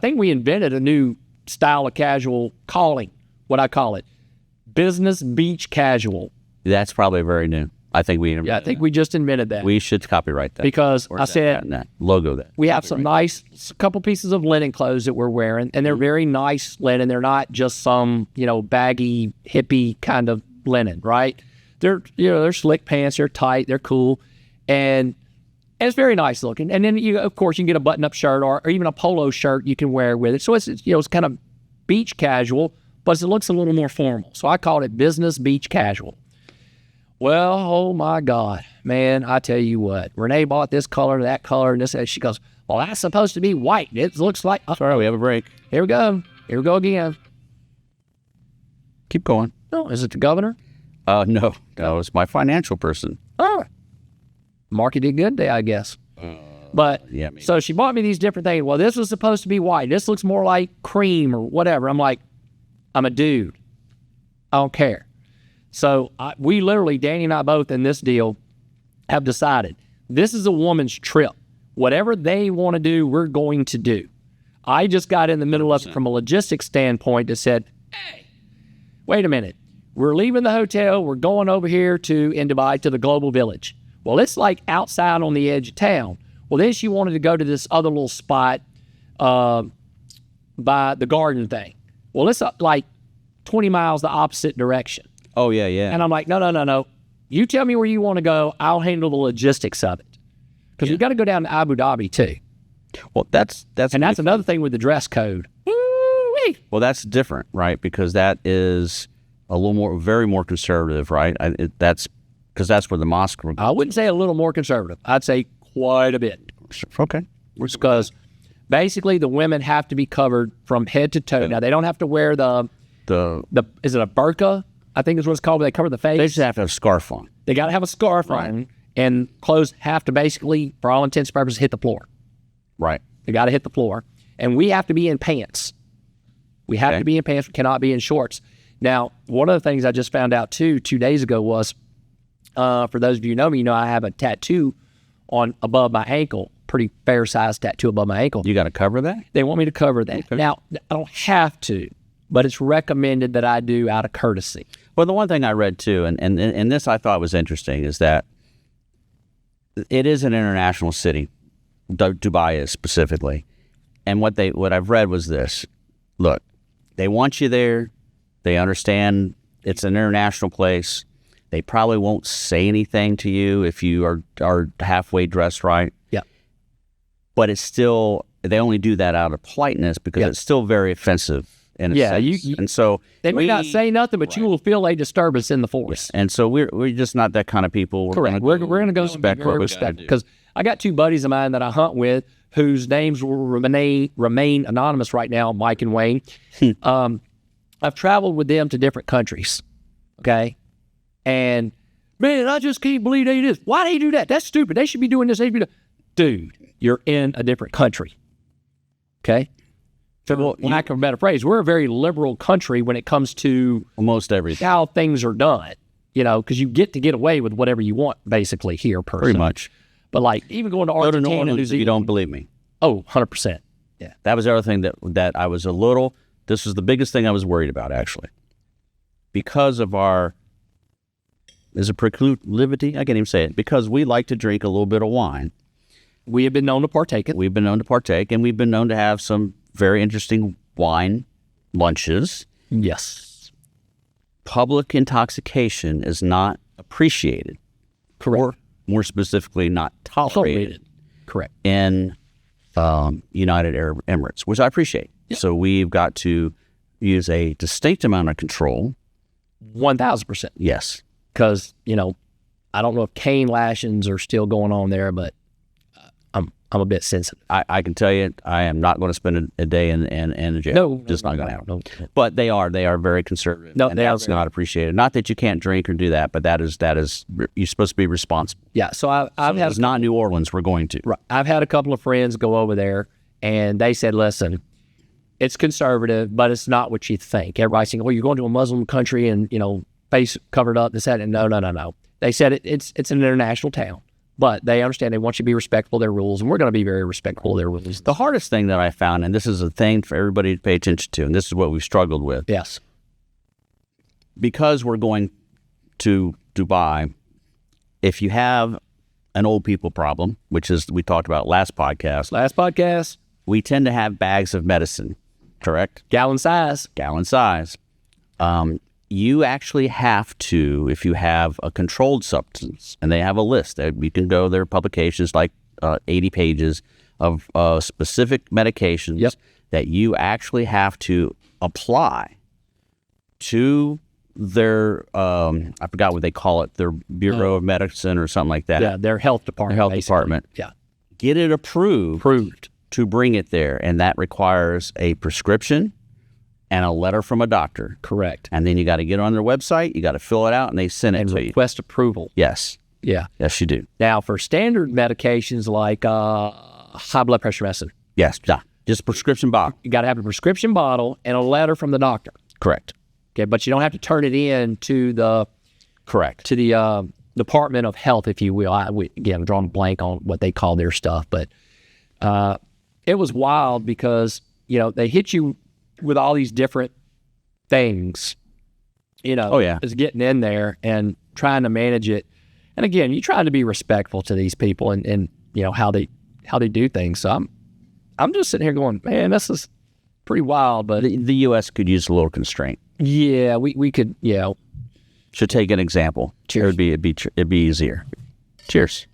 I think we invented a new style of casual calling, what I call it, business beach casual. That's probably very new. I think we I think we just invented that. We should copyright that. Because I said, logo that. We have some nice, couple pieces of linen clothes that we're wearing, and they're very nice linen. They're not just some, baggy, hippie kind of linen, right? They're slick pants, they're tight, they're cool, and it's very nice looking. And then, of course, you can get a button-up shirt or even a polo shirt you can wear with it. So it's kind of beach casual, but it looks a little more formal. So I called it business beach casual. Well, oh my God, man, I tell you what, Renee bought this color, that color, and this, and she goes, well, that's supposed to be white. It looks like, Sorry, we have a break. Here we go again. Keep going. Oh, is it the governor? No, it's my financial person. Oh, market did good day, I guess. But, yeah, maybe. So she bought me these different things. Well, this was supposed to be white. This looks more like cream or whatever. I'm like, I'm a dude. I don't care. So we literally, Danny and I both in this deal, have decided this is a woman's trip. Whatever they want to do, we're going to do. I just got in the middle of it from a logistics standpoint that said, hey, wait a minute. We're leaving the hotel. We're going over here in Dubai to the Global Village. Well, it's like outside on the edge of town. Well, then she wanted to go to this other little spot by the garden thing. Well, it's like 20 miles the opposite direction. Oh, yeah. And I'm like, no. You tell me where you want to go. I'll handle the logistics of it. Because we got to go down to Abu Dhabi, too. Well, that's another thing with the dress code. Woo-wee. Well, that's different, right? Because that is a little very more conservative, right? That's because that's where the mosque. I wouldn't say a little more conservative. I'd say quite a bit. Okay. Because basically the women have to be covered from head to toe. Now, they don't have to wear the is it a burqa? I think is what it's called, where they cover the face. They just have to have a scarf on. They got to have a scarf on, and clothes have to basically, for all intents and purposes, hit the floor. Right. They got to hit the floor. And we have to be in pants. We have to be in pants. We cannot be in shorts. Now, one of the things I just found out, too, 2 days ago was, for those of you who know me, I have a tattoo above my ankle, pretty fair-sized tattoo above my ankle. You got to cover that? They want me to cover that. Okay. Now, I don't have to, but it's recommended that I do out of courtesy. Well, the one thing I read, too, and this I thought was interesting, is that it is an international city. Dubai is specifically. And what I've read was this. Look, they want you there. They understand it's an international place. They probably won't say anything to you if you are halfway dressed right. Yeah. But it's still, they only do that out of politeness because it's still very offensive in a sense. And so they may not say nothing, but you will feel a disturbance in the force. Yeah. And so we're just not that kind of people. Correct. We're going to go respect because I got two buddies of mine that I hunt with whose names will remain anonymous right now, Mike and Wayne. I've traveled with them to different countries, okay? And, man, I just can't believe they do this. Why do they do that? That's stupid. They should be doing this. Dude, you're in a different country, okay? So, lack of a better phrase, we're a very liberal country when it comes to almost everything, how things are done, because you get away with whatever you want, basically, here, personally. Pretty much. But, like, even going to Argentina and New Zealand. You don't believe me. Oh, 100%. Yeah. That was the other thing that I was this was the biggest thing I was worried about, actually. Because of is it proclivity? I can't even say it. Because we like to drink a little bit of wine. We have been known to partake it. We've been known to partake, and we've been known to have some very interesting wine lunches. Yes. Public intoxication is not appreciated. Correct. Or more specifically, not tolerated. Correct. In United Arab Emirates, which I appreciate. Yep. So we've got to use a distinct amount of control. 1,000%. Yes. Because, I don't know if cane lashings are still going on there, but I'm a bit sensitive. I can tell you, I am not going to spend a day in a jail. No, just not going to happen. No. But they are very conservative. No, and they that's are not appreciated. Not that you can't drink or do that, but that is you're supposed to be responsible. Yeah. So I've had. It's not New Orleans. We're going to. Right. I've had a couple of friends go over there, and they said, "Listen, it's conservative, but it's not what you think." Everybody's saying, "Oh, you're going to a Muslim country and face covered up." This, that, and no. They said it's an international town, But they understand they want you to be respectful of their rules, and we're going to be very respectful of their rules. The hardest thing that I found, and this is a thing for everybody to pay attention to, and this is what we've struggled with. Yes. Because we're going to Dubai, if you have an old people problem, which is we talked about last podcast, we tend to have bags of medicine, correct? Gallon size. You actually have to, if you have a controlled substance, and they have a list, you can go, there are publications like 80 pages of specific medications that you actually have to apply to their, I forgot what they call it, their Bureau of Medicine or something like that. Yeah, their health department. Yeah. Get it approved to bring it there, and that requires a prescription and a letter from a doctor. Correct. And then you got to get on their website, you got to fill it out, and they send it to you. Request approval. Yes. Yeah. Yes, you do. Now, for standard medications like high blood pressure medicine. Yes. Yeah. Just a prescription bottle. You got to have a prescription bottle and a letter from the doctor. Correct. Okay, but you don't have to turn it in to the Department of Health, if you will. Again, I'm drawing a blank on what they call their stuff, but it was wild because they hit you with all these different things. Is getting in there and trying to manage it. And again, you trying to be respectful to these people and how they do things. So I'm just sitting here going, man, this is pretty wild. But the U.S. could use a little constraint. Yeah, we could. Should take an example. Cheers. It'd be easier. Cheers.